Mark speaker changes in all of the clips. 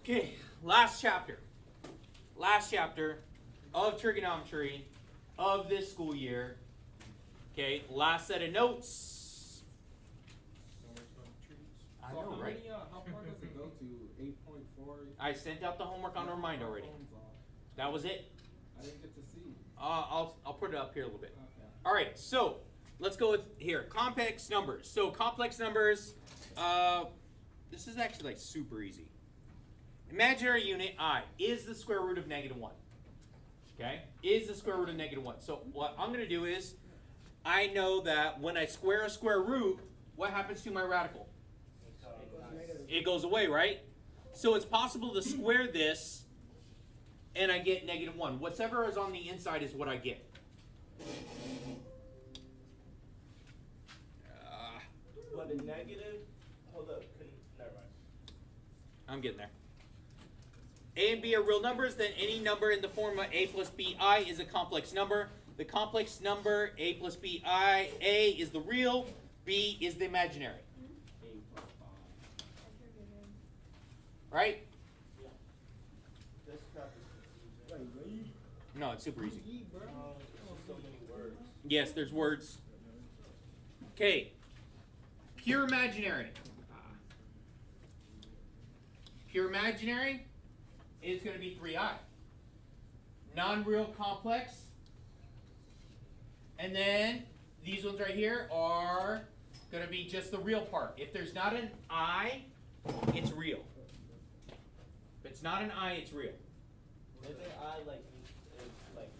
Speaker 1: Okay, last chapter. Last chapter of trigonometry of this school year. Okay, last set of notes. I know, right?
Speaker 2: How far does it go to 8.4?
Speaker 1: I sent out the homework on Remind already. That was it.
Speaker 2: I didn't get to see.
Speaker 1: I'll put it up here a little bit.
Speaker 2: Okay.
Speaker 1: All right, so let's go with here complex numbers. So complex numbers. This is actually like super easy. Imaginary unit I is the square root of -1. Okay, is the square root of -1. So what I'm going to do is, I know that when I square a square root, what happens to my radical? It goes away, right? So it's possible to square this, and I get -1. Whatever is on the inside is what I get.
Speaker 3: But the negative, hold up, never mind.
Speaker 1: I'm getting there. A and B are real numbers, then any number in the form of a plus bi is a complex number. The complex number, a plus bi, a is the real, b is the imaginary. Right?
Speaker 3: Yeah. This crap is confusing.
Speaker 1: No, it's super easy.
Speaker 3: It's just so many words.
Speaker 1: Yes, there's words. Okay. Pure imaginary. Pure imaginary is going to be 3i. Non-real complex. And then these ones right here are going to be just the real part. If there's not an I, it's real. If it's not an I, it's real.
Speaker 3: Isn't I like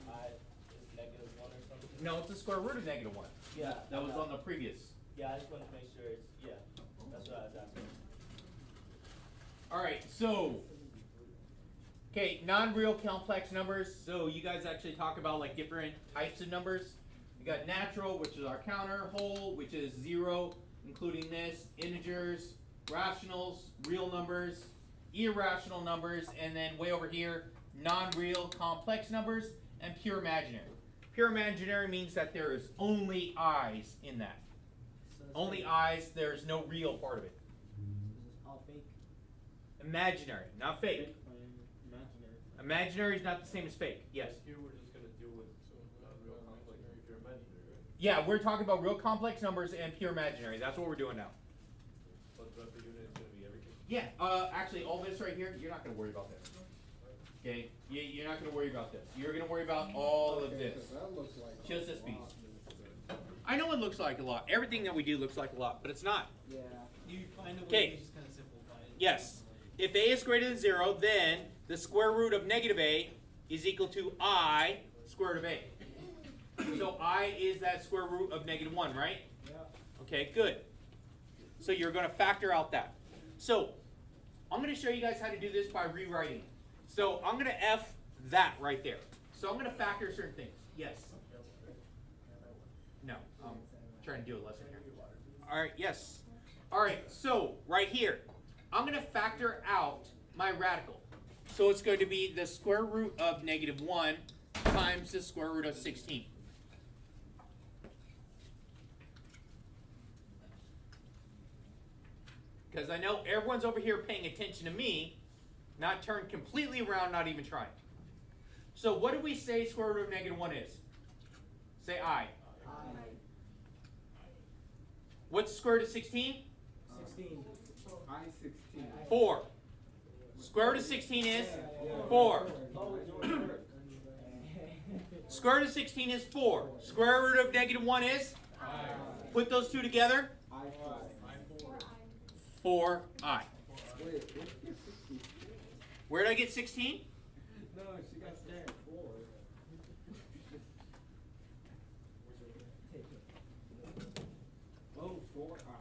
Speaker 3: I is -1 or something?
Speaker 1: No, it's the square root of -1.
Speaker 3: Yeah.
Speaker 1: That was on the previous.
Speaker 3: Yeah, I just wanted to make sure it's, yeah. That's what I was asking.
Speaker 1: All right, so, okay, non-real complex numbers. So you guys actually talk about like different types of numbers. You got natural, which is our counter, whole, which is 0, including this, integers, rationals, real numbers, irrational numbers, and then way over here, non-real complex numbers, and pure imaginary. Pure imaginary means that there is only i's in that. Only i's, there's no real part of it.
Speaker 4: This is all fake.
Speaker 1: Imaginary, not fake.
Speaker 2: Imaginary.
Speaker 1: Imaginary is not the same as fake. Yes.
Speaker 5: Here we're just going to deal with real complex pure imaginary, right?
Speaker 1: Yeah, we're talking about real complex numbers and pure imaginary. That's what we're doing now.
Speaker 5: But the unit is going to be everything.
Speaker 1: Yeah, actually, all this right here, you're not going to worry about this. Okay? You're not going to worry about this. You're going to worry about all of this.
Speaker 2: That looks like
Speaker 1: Just this
Speaker 2: a
Speaker 1: piece.
Speaker 2: lot.
Speaker 1: I know it looks like a lot. Everything that we do looks like a lot, but it's not.
Speaker 4: Yeah.
Speaker 6: You find a way
Speaker 1: Okay.
Speaker 6: to just kind of simplify it.
Speaker 1: Yes. If a is greater than 0, then the square root of -a is equal to I square root of a. So I is that square root of -1, right?
Speaker 4: Yeah.
Speaker 1: Okay, good. So you're going to factor out that. So I'm going to show you guys how to do this by rewriting. So I'm going to F that right there. So I'm going to factor certain things. Yes. No, I'm trying to do a lesson here. All right, yes. All right, so right here, I'm going to factor out my radical. So it's going to be the square root of -1 times the square root of 16. Because I know everyone's over here paying attention to me, not turned completely around, not even trying. So what do we say square root of -1 is? Say I. What's the square root of 16?
Speaker 4: 16.
Speaker 2: I-16.
Speaker 1: 4. Square root of 16 is 4. Square root of 16 is 4. Square root of -1 is? Put those two together.
Speaker 2: I-5.
Speaker 1: 4i.
Speaker 2: Wait, where'd you get 16?
Speaker 1: Where did I get 16?
Speaker 2: No, she got scared. 4. Oh, 4I.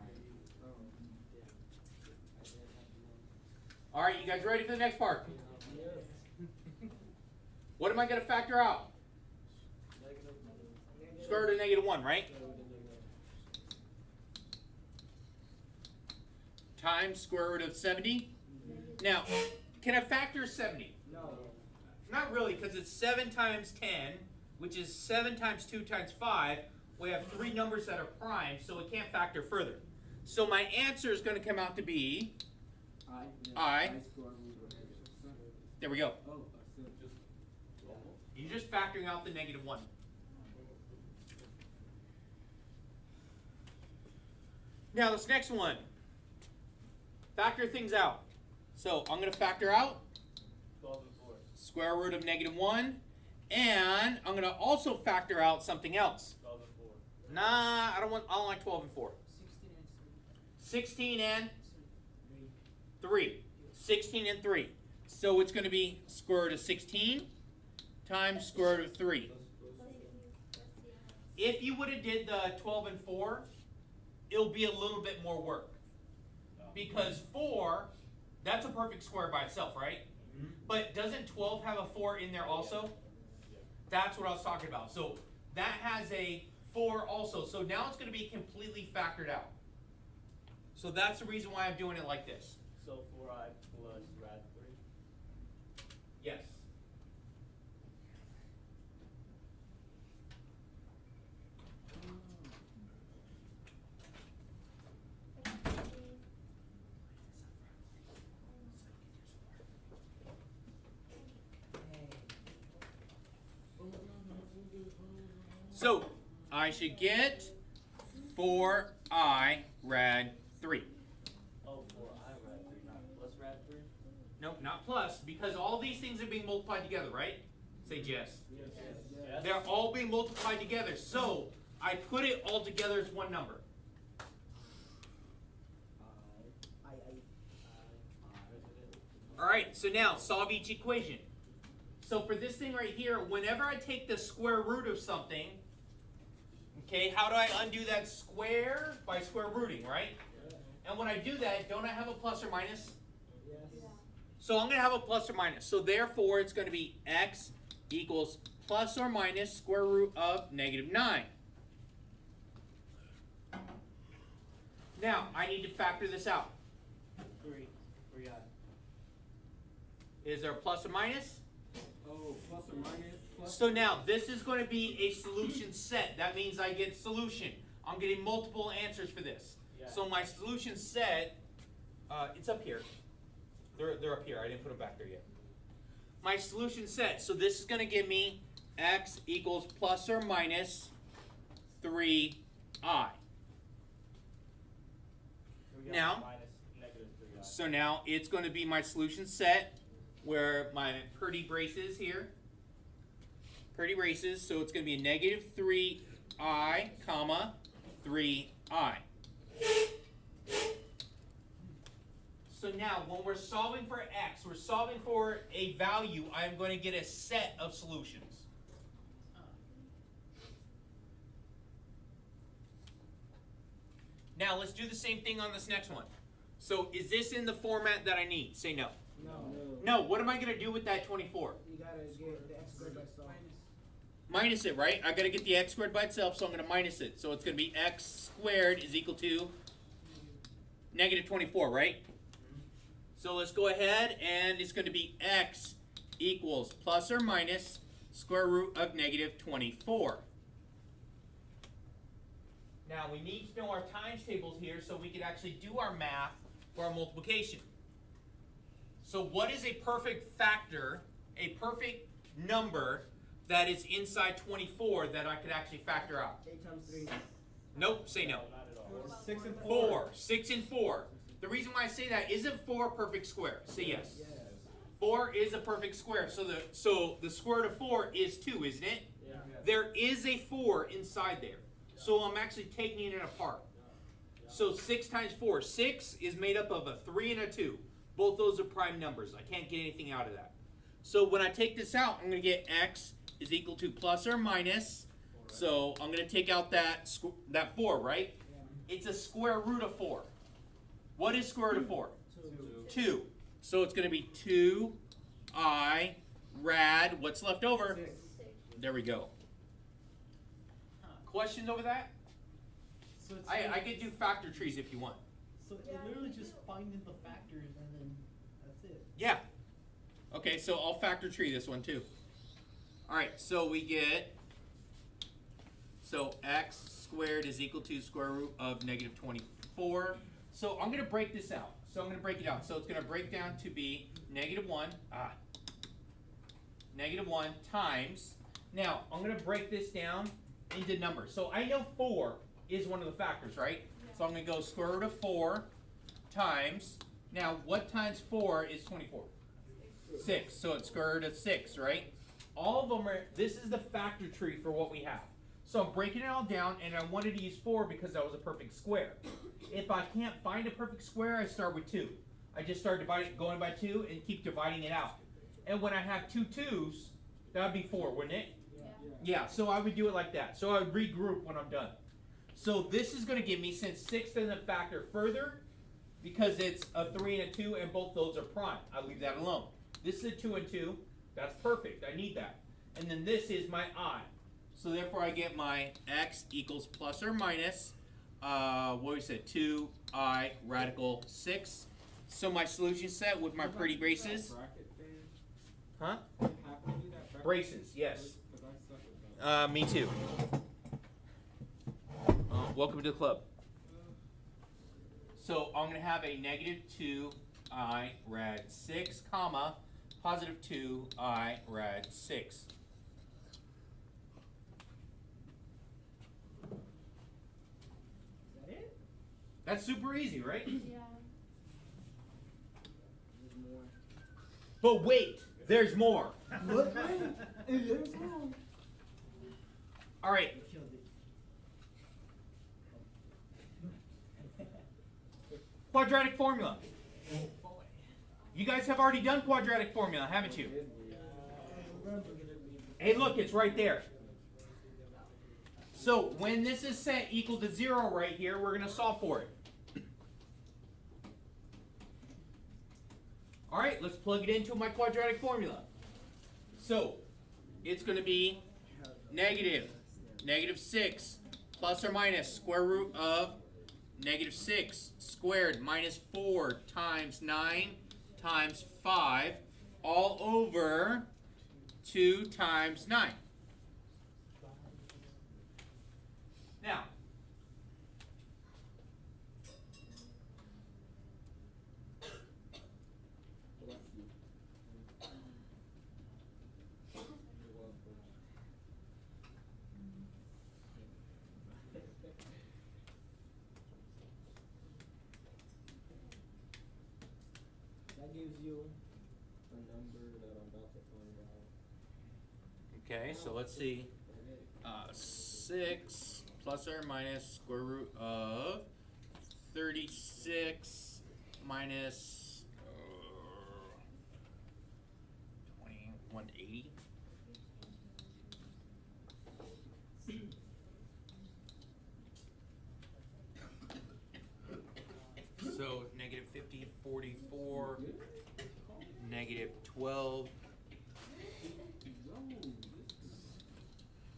Speaker 1: All right, you guys ready for the next part? What am I going to factor out? Square root of -1, right? Times square root of 70. Now, can I factor 70?
Speaker 4: No.
Speaker 1: Not really, because it's 7 times 10, which is 7 times 2 times 5. We have 3 numbers that are prime, so we can't factor further. So my answer is going to come out to be I There we go.
Speaker 2: Oh, so just.
Speaker 1: You're just factoring out the -1. Now this next one, factor things out. So I'm going to factor out
Speaker 3: 12 and 4.
Speaker 1: square root of -1, and I'm going to also factor out something else.
Speaker 3: 12 and 4.
Speaker 1: Nah, I don't like 12 and 4.
Speaker 4: 16
Speaker 1: 16
Speaker 4: and 3.
Speaker 1: and
Speaker 4: 3.
Speaker 1: 3. 16 and 3. So it's going to be square root of 16 times square root of 3. If you would have did the 12 and 4, it'll be a little bit more work. Because 4, that's a perfect square by itself, right? But doesn't 12 have a 4 in there also? That's what I was talking about. So that has a 4 also. So now it's going to be completely factored out. So that's the reason why I'm doing it like this.
Speaker 3: So 4i plus rad 3.
Speaker 1: Yes. So I should get 4i rad 3.
Speaker 3: Oh, 4i rad 3, not plus rad 3?
Speaker 1: Nope, not plus, because all these things are being multiplied together, right? Say yes.
Speaker 3: Yes.
Speaker 1: They're all being multiplied together. So I put it all together as one number. All right, so now solve each equation. So for this thing right here, whenever I take the square root of something, okay, how do I undo that square? By square rooting, right? And when I do that, don't I have a plus or minus?
Speaker 4: Yes.
Speaker 1: So I'm going to have a plus or minus. So therefore, it's going to be x equals plus or minus square root of -9. Now, I need to factor this out.
Speaker 3: 3i.
Speaker 1: Is there a plus or minus?
Speaker 2: Oh, plus or minus. Plus.
Speaker 1: So now, this is going to be a solution set. That means I get solution. I'm getting multiple answers for this.
Speaker 3: Yeah.
Speaker 1: So my solution set, it's up here. They're up here. I didn't put them back there yet. My solution set. So this is going to give me x equals plus or minus 3i. Now,
Speaker 3: Minus -3i.
Speaker 1: so now it's going to be my solution set where my pretty braces here. Pretty braces. So it's going to be a -3i, comma, 3i. So now, when we're solving for x, we're solving for a value, I'm going to get a set of solutions. Now, let's do the same thing on this next one. So, is this in the format that I need? Say no.
Speaker 4: No.
Speaker 1: No, what am I going to do with that 24?
Speaker 4: You gotta get the x squared by itself.
Speaker 1: Minus it, right? I got to get the x squared by itself, so I'm going to minus it. So, it's going to be x squared is equal to -24, right? So let's go ahead, and it's going to be x equals plus or minus square root of -24. Now we need to know our times tables here so we can actually do our math for our multiplication. So what is a perfect factor, a perfect number that is inside 24 that I could actually factor out?
Speaker 4: 8 times 3.
Speaker 1: Nope, say no.
Speaker 3: Not at all.
Speaker 2: 6 and
Speaker 1: 4, 6 and 4. The reason why I say that, isn't 4 a perfect square? Say yes.
Speaker 4: Yes.
Speaker 1: 4 is a perfect square. So the square root of 4 is 2, isn't it?
Speaker 3: Yeah.
Speaker 1: There is a 4 inside there. So I'm actually taking it apart. So 6 times 4. 6 is made up of a 3 and a 2. Both those are prime numbers. I can't get anything out of that. So when I take this out, I'm going to get x is equal to plus or minus. So I'm going to take out that 4, right?
Speaker 4: Yeah.
Speaker 1: It's a square root of 4. What is square root of 4?
Speaker 4: 2.
Speaker 1: 2. So it's going to be 2i rad. What's left over?
Speaker 4: 6.
Speaker 1: There we go. Questions over that?
Speaker 6: So it's
Speaker 1: I could do factor trees if you want.
Speaker 6: so it literally just finding the factors and then that's it.
Speaker 1: Yeah. Okay, so I'll factor tree this one too. All right, so we get, so x squared is equal to square root of -24. So I'm going to break this out. So I'm going to break it out. So it's going to break down to be -1. -1 times. Now, I'm going to break this down into numbers. So I know 4 is one of the factors, right? So I'm going to go square root of 4 times. Now, what times 4 is 24? 6. So it's square root of 6, right? All of them are, this is the factor tree for what we have. So I'm breaking it all down, and I wanted to use 4 because that was a perfect square. If I can't find a perfect square, I start with 2. I just start going by 2 and keep dividing it out. And when I have 2 2's, that would be 4, wouldn't it? Yeah, so I would do it like that. So I would regroup when I'm done. So this is going to give me, since 6 doesn't factor further, because it's a 3 and a 2, and both those are prime, I leave that alone. This is a 2 and 2. That's perfect. I need that. And then this is my I. So therefore I get my x equals plus or minus, what we said, 2I radical 6. So my solution set with my pretty braces. Huh? Braces, yes. Me too. Welcome to the club. So I'm going to have a -2I rad 6, comma, positive 2I rad 6.
Speaker 4: Is that it?
Speaker 1: That's super easy, right?
Speaker 7: Yeah.
Speaker 1: But wait, there's more.
Speaker 4: What? There's more.
Speaker 1: All right.
Speaker 4: You killed it.
Speaker 1: Quadratic formula. You guys have already done quadratic formula, haven't you? Hey, look, it's right there. So when this is set equal to 0 right here, we're going to solve for it. All right, let's plug it into my quadratic formula. So it's going to be -6 plus or minus square root of -6 squared minus 4 times 9 times 5 all over 2 times 9. Now,
Speaker 3: That gives you a number that I'm about to find out.
Speaker 1: okay, so let's see. 6 plus or minus square root of 36 minus 180. So -50, 44, -12.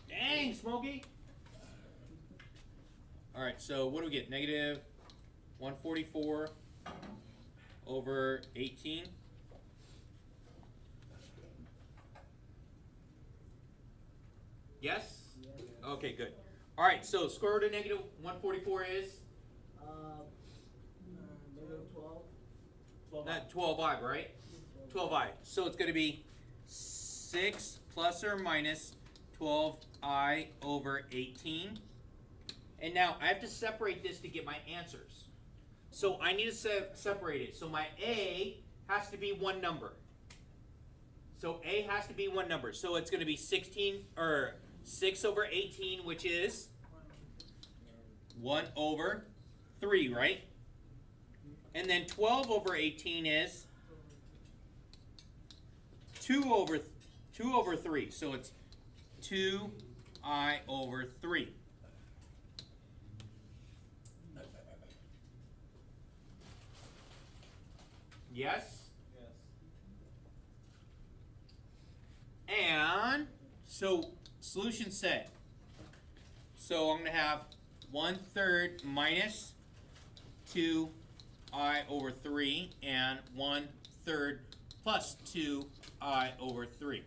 Speaker 1: Dang, Smokey! All right, so what do we get? -144 over 18. Yes? Okay, good. All right, so square root of -144 is?
Speaker 3: -12.
Speaker 1: Not 12i, right? 12i. So it's going to be 6 plus or minus 12i over 18. And now I have to separate this to get my answers. So I need to separate it. So my a has to be one number. So a has to be one number. So it's going to be 16 or 6 over 18, which is 1 over 3, right? And then 12 over 18 is 2 over 3. So it's 2i over 3. Yes?
Speaker 3: Yes.
Speaker 1: And so solution set. So I'm going to have 1/3 minus 2i over 3 and 1/3 plus 2i over 3.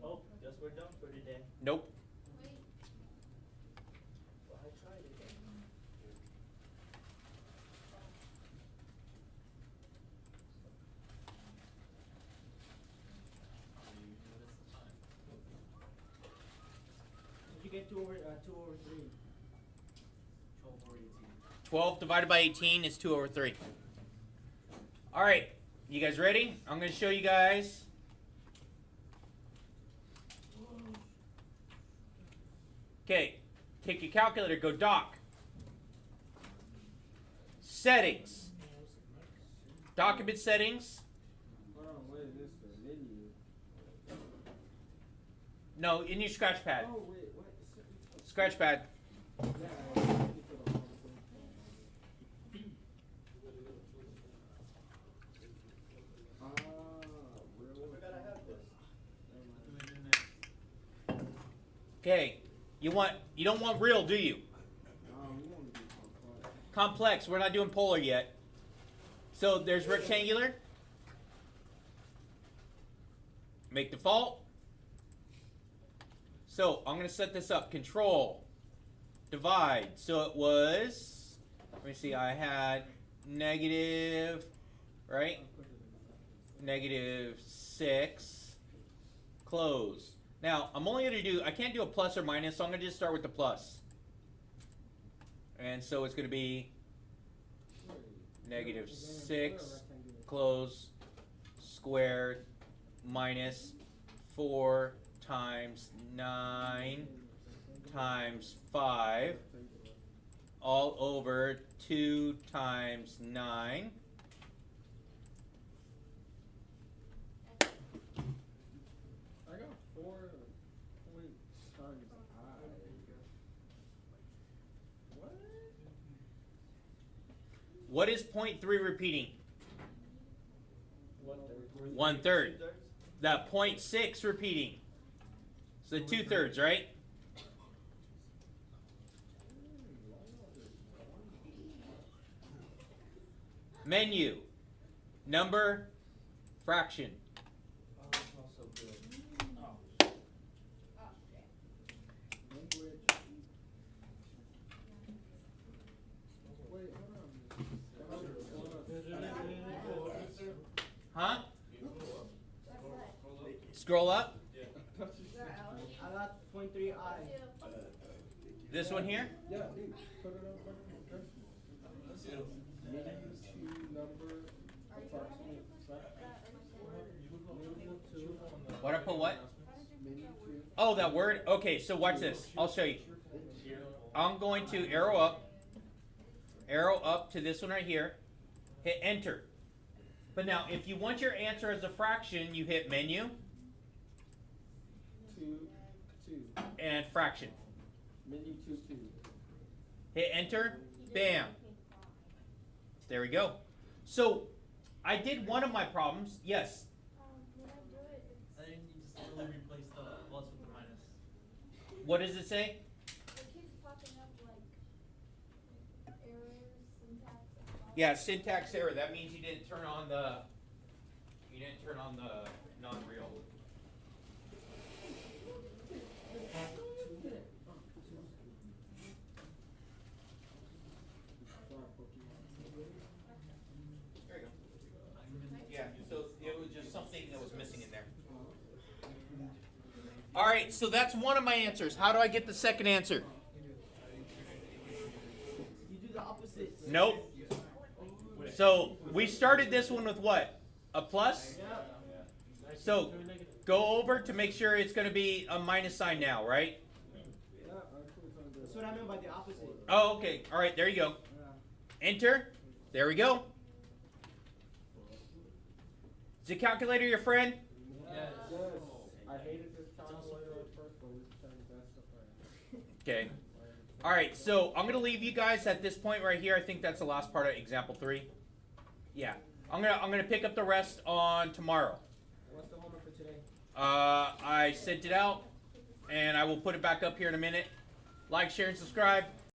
Speaker 3: Oh, guess we're done for today.
Speaker 1: Nope.
Speaker 7: Wait.
Speaker 3: get 2 over 3.
Speaker 6: 12 or 18.
Speaker 1: 12 divided by 18 is 2 over 3. All right, you guys ready? I'm going to show you guys. Okay, take your calculator, go dock. Settings. Document settings.
Speaker 2: Hold on, what is this? The menu.
Speaker 1: No, in your scratch pad.
Speaker 2: Oh, wait, what?
Speaker 1: Scratch pad.
Speaker 2: Yeah, I was looking for the wrong thing. Really?
Speaker 5: We gotta have this.
Speaker 1: Okay, you don't want real, do you?
Speaker 2: We want to do complex.
Speaker 1: Complex, we're not doing polar yet. So there's rectangular. Make default. So I'm going to set this up. Control. Divide. So it was, let me see, I had negative, right? -6. Close. Now, I'm only going to do, I can't do a plus or minus, so I'm going to just start with the plus. And so it's going to be -6, close, squared, minus 4 times 9 times 5, all over 2 times 9.
Speaker 2: I got 4 point times I. What?
Speaker 1: What is 0.3 repeating?
Speaker 2: 1/3.
Speaker 1: 1/3. The 0.6 repeating. So 2/3, right? Menu. Number. Fraction.
Speaker 5: Oh, it smells so good.
Speaker 2: Language. Wait, hold on.
Speaker 1: Huh? Scroll up.
Speaker 3: I got 0.3 I.
Speaker 1: This one here.
Speaker 2: Yeah, dude, put it on Menu to number approximate
Speaker 1: What I put what?
Speaker 2: Menu to.
Speaker 1: Oh, that word? Okay, so watch this. I'll show you. I'm going to arrow up to this one right here. Hit enter. But now, if you want your answer as a fraction, you hit menu
Speaker 2: 2.
Speaker 1: and fraction.
Speaker 2: Menu 2.
Speaker 1: Hit enter. Bam. There we go. So, I did one of my problems. Yes.
Speaker 6: I think you just literally replace the plus with the minus.
Speaker 1: What does it say?
Speaker 7: It keeps popping up like errors, syntax.
Speaker 1: Yeah, syntax error. That means you didn't turn on the non-real. There you go. Yeah, so it was just something that was missing in there. All right, so that's one of my answers. How do I get the second answer?
Speaker 3: You do the opposite.
Speaker 1: Nope. So we started this one with what? A plus?
Speaker 3: Yeah.
Speaker 1: So go over to make sure it's going to be a minus sign now, right?
Speaker 2: Yeah, I clicked on
Speaker 3: That's
Speaker 2: this.
Speaker 3: what I meant by the opposite.
Speaker 1: Oh, okay. All right, there you go.
Speaker 3: Yeah.
Speaker 1: Enter. There we go. Is the calculator your friend?
Speaker 2: Yes. I hated this calculator at first, but we turned best of friends.
Speaker 1: Okay. All right, so I'm going to leave you guys at this point right here. I think that's the last part of example 3. Yeah. I'm going to pick up the rest on tomorrow.
Speaker 3: What's the homework for today?
Speaker 1: I sent it out, and I will put it back up here in a minute. Like, share, and subscribe.